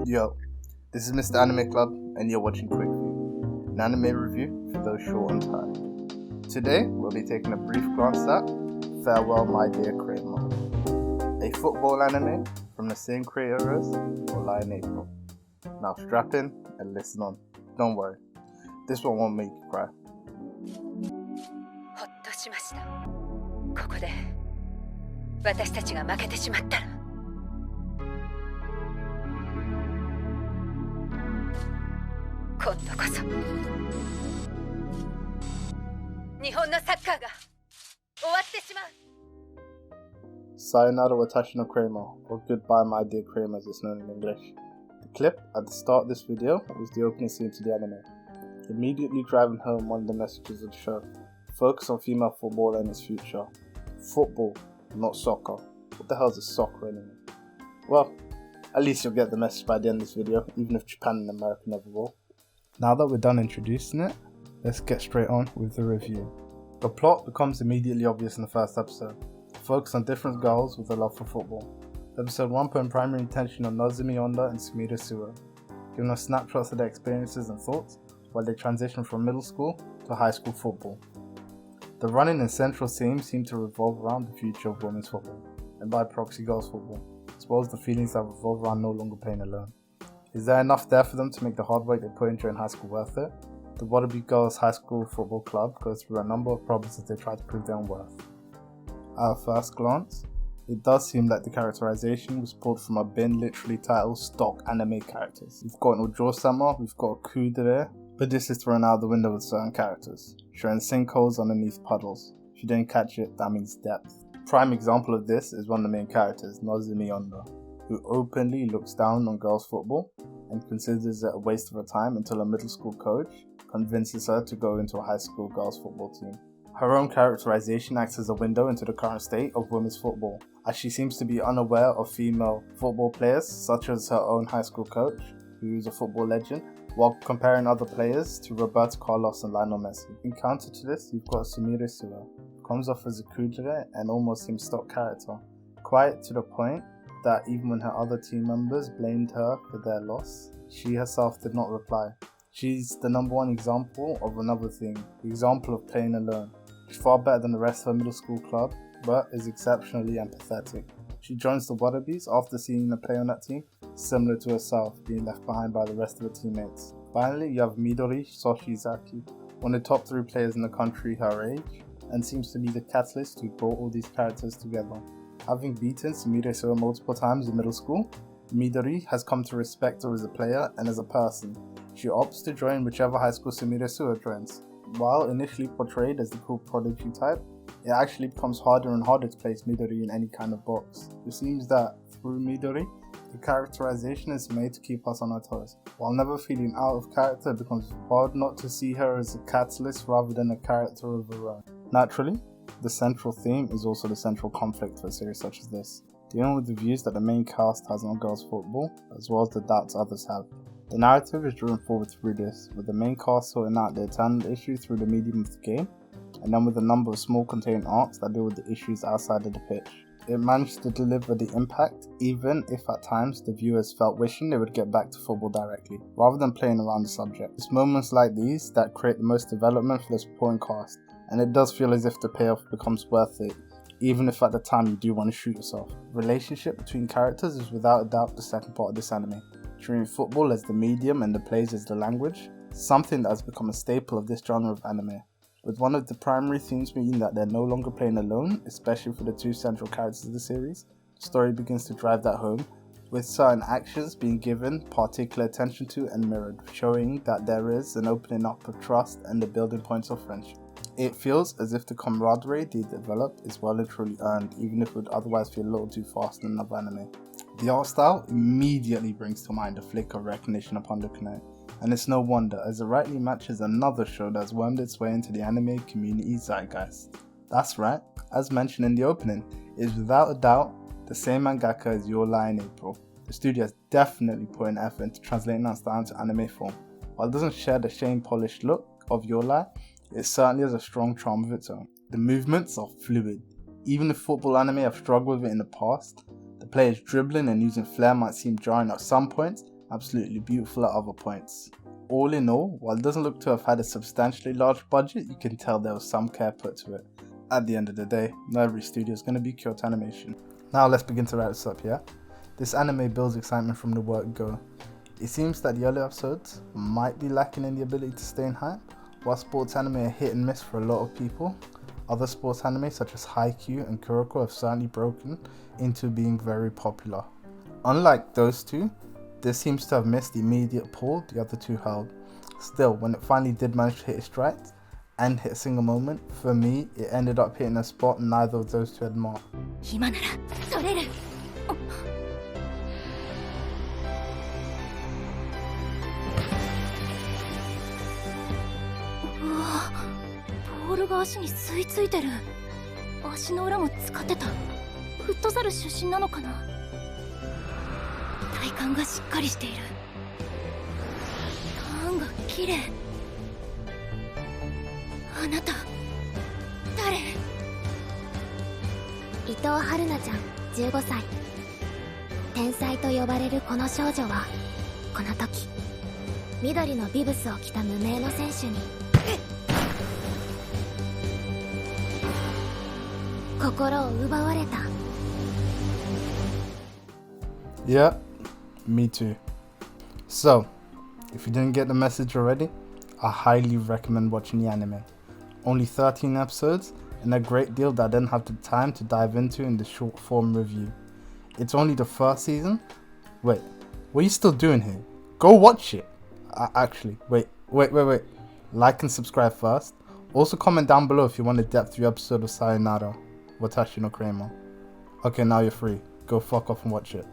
Yo, this is Mr.Animeclub and you're watching Quick View, an anime review for those short on time. Today we'll be taking a brief glance at Farewell My Dear Cramer, a football anime from the same creator as July in April. Now strap in and listen on. Don't worry, this one won't make you cry. ほっとしました。ここで私たちが負けてしまったら。今度こそ日本のサッカーが終わってしまう。Sayonara Watashi no Cramer, or Goodbye My Dear Cramer as it's known in English. The clip at the start of this video was the opening scene to the anime, immediately driving home one of the messages of the show. Focus on female football and its future. Football, not soccer. What the hell is a soccer anime? Well, at least you'll get the message by the end of this video, even if Japan and America never will. Now that we're done introducing it, let's get straight on with the review. The plot becomes immediately obvious in the first episode. Focus on different girls with a love for football. Episode 1 putting primary attention on Nozomi Honda and Sumire Suwa, giving us snapshots of their experiences and thoughts while they transition from middle school to high school football. The running and central themes seem to revolve around the future of women's football, and by proxy girls football, as well as the feelings that revolve around no longer playing alone. Is there enough there for them to make the hard work they put in during high school worth it? The Watashi Girls High School Football Club goes through a number of problems as they try to prove their own worth. At a first glance, it does seem like the characterization was pulled from a bin literally titled stock anime characters. We've got an Ojo-sama, we've got a Kudere, but this is thrown out the window with certain characters, showing sinkholes underneath puddles. If you didn't catch it, that means depth. Prime example of this is one of the main characters, Nozomi Honda, who openly looks down on girls football and considers it a waste of her time until a middle school coach convinces her to go into a high school girls football team. Her own characterization acts as a window into the current state of women's football, as she seems to be unaware of female football players such as her own high school coach, who is a football legend, while comparing other players to Roberto Carlos and Lionel Messi. In counter to this, you've got Sumire Suwa, who comes off as a kudere and almost seems stock character, quite to the point that even when her other team members blamed her for their loss, she herself did not reply. She's the number one example of another thing, the example of playing alone. She's far better than the rest of her middle school club, but is exceptionally empathetic. She joins the Watabis after seeing a play on that team, similar to herself, being left behind by the rest of her teammates. Finally, you have Midori Soshizaki, one of the top 3 players in the country her age, and seems to be the catalyst who brought all these characters together. Having beaten Sumire Suwa multiple times in middle school, Midori has come to respect her as a player and as a person. She opts to join whichever high school Sumire Suwa joins. While initially portrayed as the cool prodigy type, it actually becomes harder and harder to place Midori in any kind of box. It seems that through Midori, the characterization is made to keep us on our toes. While never feeling out of character, it becomes hard not to see her as a catalyst rather than a character of her own. Naturally, the central theme is also the central conflict for a series such as this, dealing with the views that the main cast has on girls football, as well as the doubts others have. The narrative is driven forward through this, with the main cast sorting out the eternal issue through the medium of the game, and then with a number of small contained arcs that deal with the issues outside of the pitch. It managed to deliver the impact, even if at times the viewers felt wishing they would get back to football directly, rather than playing around the subject. It's moments like these that create the most development for the supporting cast, and it does feel as if the payoff becomes worth it, even if at the time you do want to shoot yourself. The relationship between characters is without a doubt the second part of this anime, treating football as the medium and the plays as the language, something that has become a staple of this genre of anime, with one of the primary themes being that they're no longer playing alone, especially for the 2 central characters of the series. The story begins to drive that home, with certain actions being given particular attention to and mirrored, showing that there is an opening up of trust and the building points of friendship. It feels as if the camaraderie they developed is well and truly earned, even if it would otherwise feel a little too fast in another anime. The art style immediately brings to mind a flick of recognition upon looking at it, and it's no wonder as it rightly matches another show that's wormed its way into the anime community zeitgeist. That's right, as mentioned in the opening, it is without a doubt the same mangaka as July in April. The studio has definitely put an effort into translating that style into anime form. While it doesn't share the shame polished look of July, it certainly has a strong charm of its own. The movements are fluid. Even if football anime have struggled with it in the past, the players dribbling and using flair might seem jarring at some points, absolutely beautiful at other points. All in all, while it doesn't look to have had a substantially large budget, you can tell there was some care put to it. At the end of the day, not every studio is going to be Kyoto Animation. Now let's begin to wrap this up, yeah? This anime builds excitement from the word go. It seems that the early episodes might be lacking in the ability to stay in hype. While sports anime are hit and miss for a lot of people, other sports anime such as Haikyuu and Kuroko have certainly broken into being very popular. Unlike those two, this seems to have missed the immediate pull the other two held. Still, when it finally did manage to hit its stride and hit a single moment, for me, it ended up hitting a spot neither of those two had marked. 今なら取れる。うわ、ボールが足に吸い付いてる。足の裏も使ってた。フットサル出身なのかな。体幹がしっかりしている。ターンが綺麗。あなた誰？伊藤春菜ちゃん15歳。天才と呼ばれるこの少女はこの時緑のビブスを着た無名の選手に心を奪われた。 Yeah, me too. So, if you didn't get the message already, I highly recommend watching the anime. Only 13 episodes, and a great deal that I didn't have the time to dive into in the short form review. It's only the first season. Wait, what are you still doing here? Go watch it. Actually, wait. Like and subscribe first. Also comment down below if you want a depth review episode of Sayonara Watashi no Cramer. Okay, now you're free. Go fuck off and watch it.